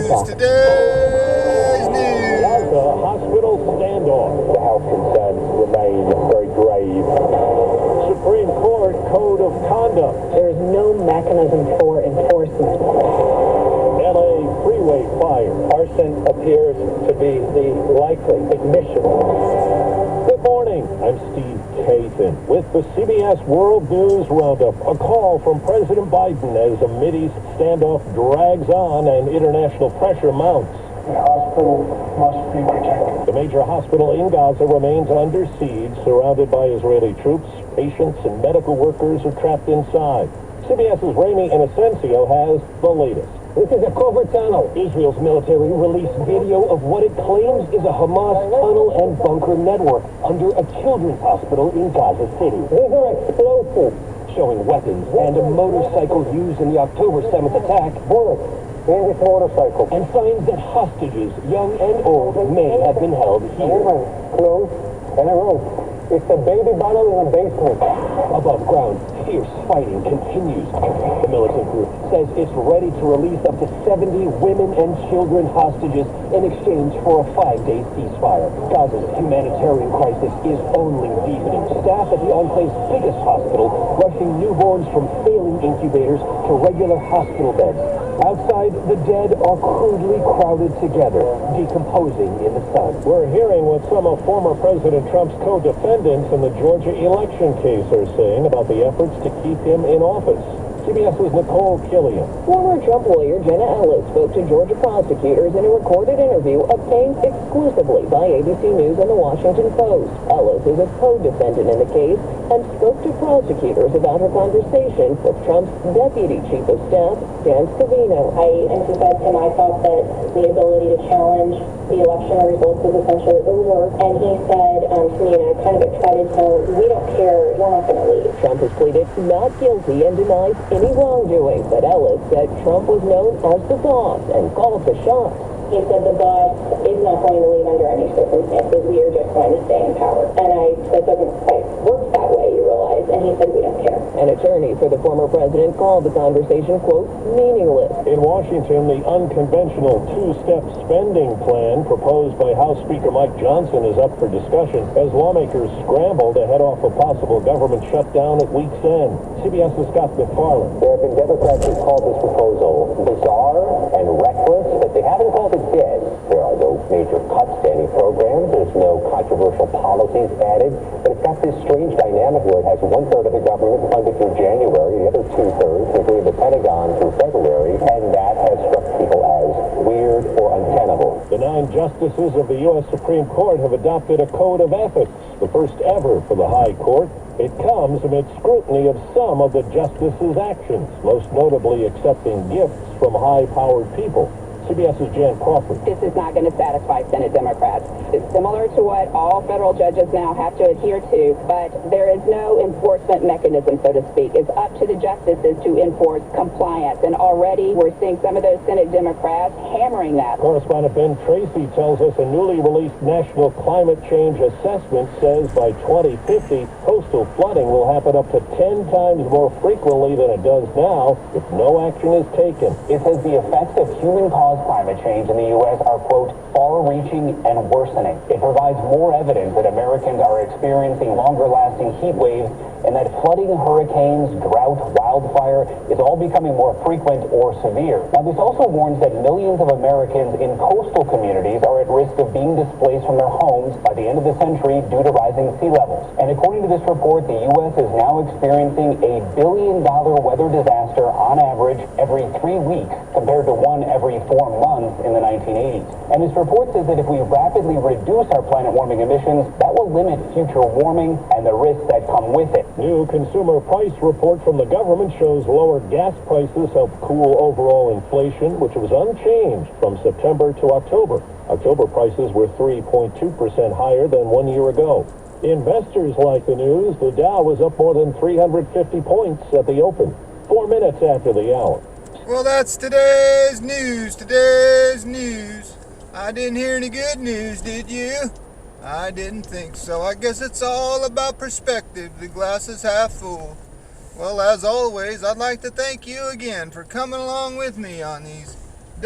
Today's news. The hospital standoff. The health concerns remain very grave. Supreme Court Code of Conduct. There is no mechanism for enforcement. LA freeway fire. Arson appears to be the likely ignition. Good morning. I'm Steve Kathan with the CBS World News Roundup. A call from President Biden as a Mideast standoff drags on and international pressure mounts. The hospital must be protected. The major hospital in Gaza remains under siege, surrounded by Israeli troops. Patients and medical workers are trapped inside. CBS's Ramy Inocencio has the latest. This is a covert tunnel. Israel's military released video of what it claims is a Hamas tunnel and bunker network under a children's hospital in Gaza City. These are explosives, showing weapons and a motorcycle used in the October 7th attack. Bullets in this motorcycle. And signs that hostages, young and old, may have been held here. Clothes and a rope. It's a baby bottle in a basement. Above ground, fierce fighting continues. The militant group says it's ready to release up to 70 women and children hostages in exchange for a 5-day ceasefire. Gaza's humanitarian crisis is only deepening. Staff at the enclave's biggest hospital rushing newborns from failing incubators to regular hospital beds. Outside, the dead are crudely crowded together, decomposing in the sun. We're hearing what some of former President Trump's co-defendants in the Georgia election case are saying about the efforts to keep him in office. CBS's Nicole Killian. Former Trump lawyer Jenna Ellis spoke to Georgia prosecutors in a recorded interview obtained exclusively by ABC News and the Washington Post. Ellis is a co-defendant in the case and spoke to prosecutors about her conversation with Trump's Deputy Chief of Staff, Dan Scavino. I emphasized to him I felt that the ability to challenge the election results was essentially over, and he said to me in a kind of excited tone, "We don't care, we're not going to leave." Trump has pleaded not guilty and denies any wrongdoing, but Ellis said Trump was known as the boss and called the shots. He said the boss is not going to leave under any circumstances. We are just going to stay in power. And I said, doesn't quite work that way, you realize. And he said, we don't care. An attorney for the former president called the conversation, quote, meaningless. In Washington, the unconventional two-step spending plan proposed by House Speaker Mike Johnson is up for discussion as lawmakers scramble to head off a possible government shutdown at week's end. CBS's Scott McFarland. There have been Democrats who called this proposal bizarre and reckless, but they haven't called it dead. There are no major cuts to any programs. There's no controversial policies added. But it's got this strange dynamic where it has one-third of the government funded through January, the other two-thirds, including the Pentagon, through February, and that has struck people as weird or untenable. The 9 justices of the U.S. Supreme Court have adopted a code of ethics, the first ever for the High Court. It comes amid scrutiny of some of the justices' actions, most notably accepting gifts from high-powered people. CBS's Jan Crawford. This is not going to satisfy Senate Democrats. It's similar to what all federal judges now have to adhere to, but there is no enforcement mechanism, so to speak. It's up to the justices to enforce compliance, and already we're seeing some of those Senate Democrats hammering that. Correspondent Ben Tracy tells us a newly released national climate change assessment says by 2050, coastal flooding will happen up to 10 times more frequently than it does now if no action is taken. It says the effects of human-caused climate change in the U.S. are, quote, far-reaching and worsening. It provides more evidence that Americans are experiencing longer-lasting heat waves and that flooding, hurricanes, drought, wildfire is all becoming more frequent or severe. Now, this also warns that millions of Americans in coastal communities are at risk of being displaced from their homes by the end of the century due to rising sea levels. And according to this report, the U.S. is now experiencing a $1 billion weather disaster on average every 3 weeks, compared to one every 4 months in the 1980s. And this report says that if we rapidly reduce our planet warming emissions, that will limit future warming and the risks that come with it. New consumer price report from the government shows lower gas prices help cool overall inflation, which was unchanged from September to October. October prices were 3.2% higher than 1 year ago. Investors like the news. The Dow was up more than 350 points at the open, 4 minutes after the hour. Well, that's today's news. Today's news. I didn't hear any good news, did you? I didn't think so. I guess it's all about perspective. The glass is half full. Well, as always, I'd like to thank you again for coming along with me on these